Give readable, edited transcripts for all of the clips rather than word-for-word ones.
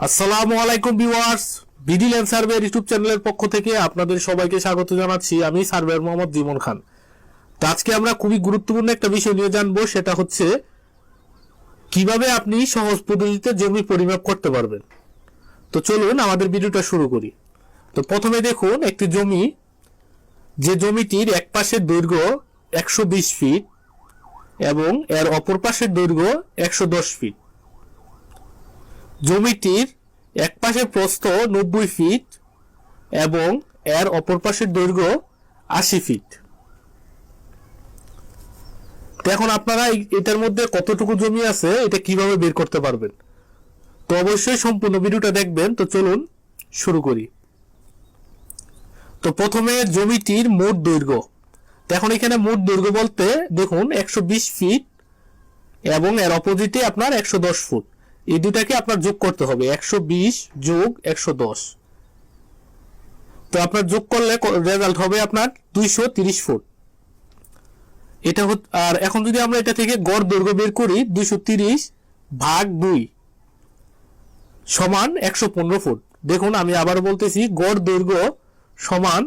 আসসালামু আলাইকুম viewers, BD land survey YouTube চ্যানেলের পক্ষ থেকে আপনাদের সবাইকে স্বাগত জানাচ্ছি। আমি সার্ভেয়ার মোহাম্মদ জিমন খান। তো আজকে আমরা খুবই গুরুত্বপূর্ণ একটা বিষয় নিয়ে জানবো, সেটা হচ্ছে কিভাবে আপনি সহজ পদ্ধতিতে জমি পরিমাপ করতে পারবেন। তো চলুন আমাদের ভিডিওটা শুরু করি। তো প্রথমে দেখুন একটি জমি, যে জমিটির এক পাশের দৈর্ঘ্য 120 ফিট এবং এর অপর পাশের দৈর্ঘ্য 110 ফিট। জমিটির এক পাশের প্রস্থ 90 ফিট এবং এর অপর পাশের দৈর্ঘ্য 80 ফিট। এখন আপনারা এটার মধ্যে কতটুকু জমি আছে এটা কিভাবে বের করতে পারবেন, তো অবশ্যই সম্পূর্ণ ভিডিওটা দেখবেন। তো চলুন শুরু করি। তো প্রথমে জমিটির মোট দৈর্ঘ্য, এখন এখানে মোট দৈর্ঘ্য বলতে দেখুন 120 ফিট এবং এর অপোজিটে আপনার 110 ফুট। এই দুটাকে আপনার যোগ করতে হবে, 120 যোগ 110। তো আপনার যোগ করলে রেজাল্ট হবে আপনার 230 ফুট। এটা আর এখন যদি আমরা এটা থেকে গড় দৈর্ঘ্য বের করি, 230 ভাগ 2 সমান 115 ফুট। দেখুন আমি আবার বলতেছি, গড় দৈর্ঘ্য সমান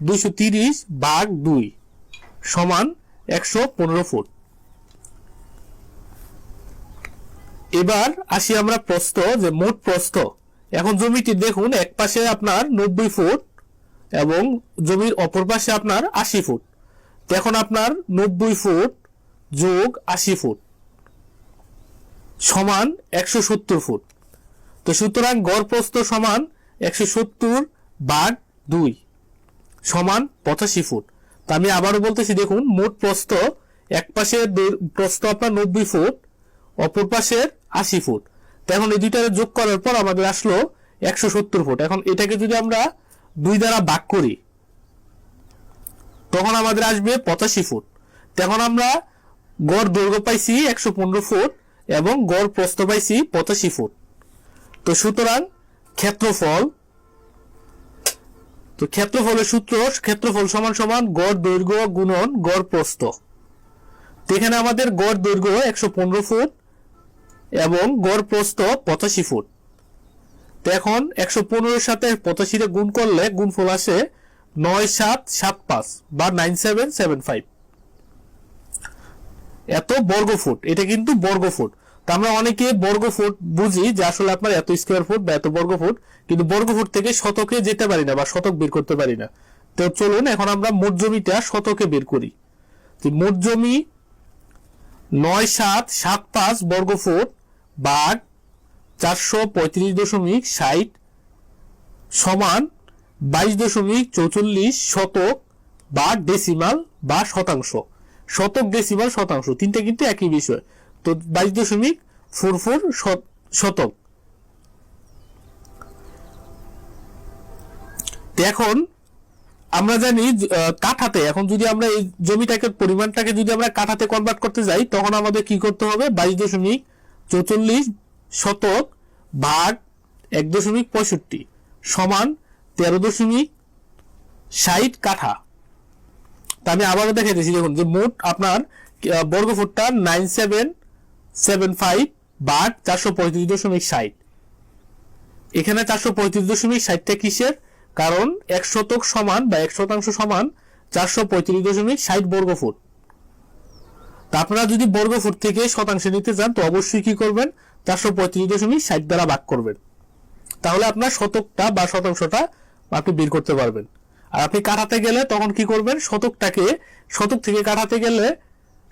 230 ভাগ 2 সমান 115 ফুট। এবার আসি আমরা প্রস্থ, যে মোট প্রস্থ। এখন জমিটি দেখুন এক পাশে আপনার 90 ফুট এবং জমির অপর পাশে আপনার 80 ফুট। এখন আপনার 90 ফুট যোগ 80 ফুট সমান 170 ফুট। তো সুতরাং গড় প্রস্থ সমান 170 ভাগ 2 সমান 85 ফুট। তো আমি আবারও বলতেছি, দেখুন মোট প্রস্থ, এক পাশের প্রস্থ আপনার 90 ফুট, অপর পাশের 80 ফুট। এখন এই দুইটারে যোগ করার পর আমাদের আসলো 170 ফুট। এখন এটাকে যদি আমরা 2 দ্বারা ভাগ করি তখন আমাদের আসবে 85 ফুট। এখন আমরা গড় দৈর্ঘ্য পাইছি 115 ফুট এবং গড় প্রস্থ পাইছি 85 ফুট। তো সুতরাং ক্ষেত্রফল, তো ক্ষেত্রফলের সূত্র, ক্ষেত্রফল সমান সমান গড় দৈর্ঘ্য গুণন গড় প্রস্থ। তো এখানে আমাদের গড় দৈর্ঘ্য 115 ফুট এবং গড় প্রস্থ 85 ফুট। তো এখন 115 সাথে 85 গুণ করলে গুণফল আসে 9775 বা 9775 এত বর্গ ফুট। এটা কিন্তু বর্গ ফুট। তো আমরা অনেকে বর্গ ফুট বুঝি যে আসলে আপনার এত স্কয়ার ফুট বা এত বর্গ ফুট, কিন্তু বর্গ ফুট থেকে শতকে যেতে পারি না বা শতক বের করতে পারি না। তো চলুন এখন আমরা মোট জমিটা শতকে বের করি। মোট জমি 9775 বর্গ ফুট ভাগ 435.60 সমান 22.44 শতক বা ডেসিমাল বা শতাংশ। শতক, ডেসিমাল, শতাংশ তিনটা কিন্তু একই বিষয়। তো 22.44 শতক। এখন আমরা জানি কাঠাতে, এখন যদি আমরা এই জমিটাকে পরিমাণটাকে যদি আমরা কাঠাতে কনভার্ট করতে যাই তখন আমাদের কি করতে হবে, 22.44 শতক ভাগ 1.65 সমান 13.60 কাঠা। তা আমি আবারও দেখে দিচ্ছি, দেখুন যে মোট আপনার বর্গফুটটা 9775 ভাগ 435.60। এখানে 435.60টা কিসের, কারণ 1 শতক সমান বা 1 শতাংশ সমান 435.60 বর্গ ফুট। তা আপনারা যদি বর্গ ফুট থেকে শতাংশে নিতে চান তো অবশ্যই কি করবেন, 435.60 দ্বারা ভাগ করবেন, তাহলে আপনার শতকটা বা শতাংশটা আপনি বের করতে পারবেন। আর আপনি কাঠাতে গেলে তখন কি করবেন, শতকটাকে, শতক থেকে কাঠাতে গেলে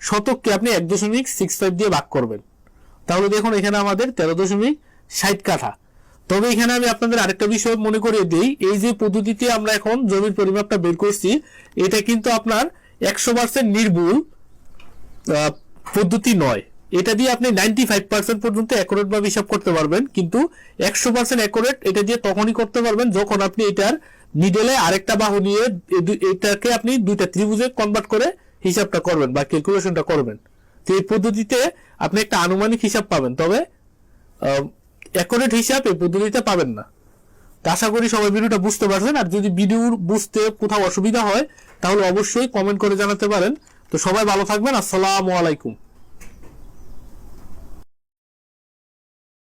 শতককে আপনি 1.65 দিয়ে ভাগ করবেন। তাহলে দেখুন এখানে আমাদের 13.60 কাঠা। তবে এখানে আমি আপনাদের আরেকটা বিষয় মনে করিয়ে দিই, এই যে পদ্ধতিতে আমরা এখন জমির পরিমাপটা বের করছি এটা কিন্তু আপনার 100% নির্ভুল পদ্ধতি নয়। এটা দিয়ে আপনি 95% পর্যন্ত অ্যাকুরেট ভাবে হিসাব করতে পারবেন, কিন্তু 100% অ্যাকুরেট এটা দিয়ে তখনই করতে পারবেন যখন আপনি এটার মিডলে আরেকটা বাহু নিয়ে এটাকে আপনি দুইটা ত্রিভুজে কনভার্ট করে হিসাবটা করবেন বা ক্যালকুলেশনটা করবেন। তো এই পদ্ধতিতে আপনি একটা আনুমানিক হিসাব পাবেন, তবে অ্যাকুরেট হিসাব এই পদ্ধতিতে পাবেন না। আশা করি সবাই ভিডিওটা বুঝতে পারছেন। আর যদি ভিডিও বুঝতে কোথাও অসুবিধা হয় তাহলে অবশ্যই কমেন্ট করে জানাতে পারেন। তো সবাই ভালো থাকবেন। আসসালামু আলাইকুম।